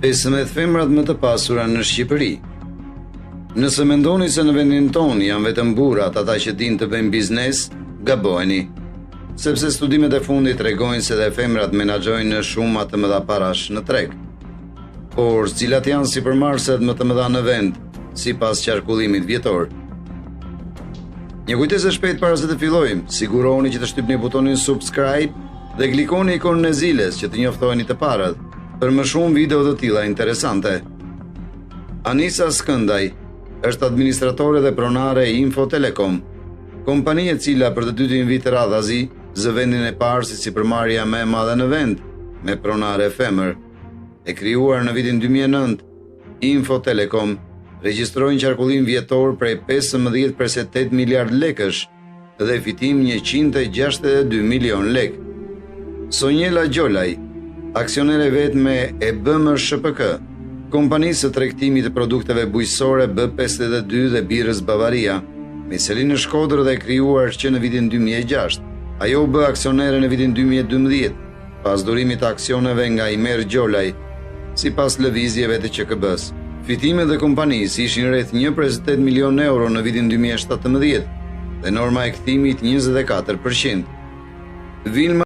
15 femrat më të pasura në Shqipëri. Nëse mendoni se në vendin tonë janë vetëm burrat ata që dinë të bëjnë biznes, gabojeni. Sepse studimet e fundit tregojnë se dhe femrat menaxhojnë në shuma të mëdha parash në treg. Por cilat janë sipërmarrëset më të mëdha në vend, sipas qarkullimit vjetor? Një kujtesë e shpejtë para se të fillojmë, sigurohuni që të shtypni butonin subscribe dhe klikoni ikonën e ziles që të njoftoheni të parët për më shumë video të tilla interesante. Anisa Skëndaj është administratore dhe pronare e Info Telekom, kompani e cila për të dytin vit radhazi zë vendin e parë si sipërmarrja më e madhe në vend, me pronare femër. E krijuar në vitin 2009, Info Telekom regjistroi një qarkullim vjetor prej 15,8 miliard lekësh dhe fitim 162 milion lek. Sonjela Gjolaj, aksionere vetme e BMSHPK, kompanisë së tregtimit të produkteve bujqësore B52 dhe birrës Bavaria, me selinë në Shkodër dhe e krijuar që në vitin 2006. Ajo u bë aksionere në vitin 2012, pas durimit të aksioneve nga Imer Gjolaj, sipas lëvizjeve të QKB-s. Fitimet e kompanisë ishin rreth 1.8 milion euro në vitin 2017 dhe norma e kthimit 24%. Vilma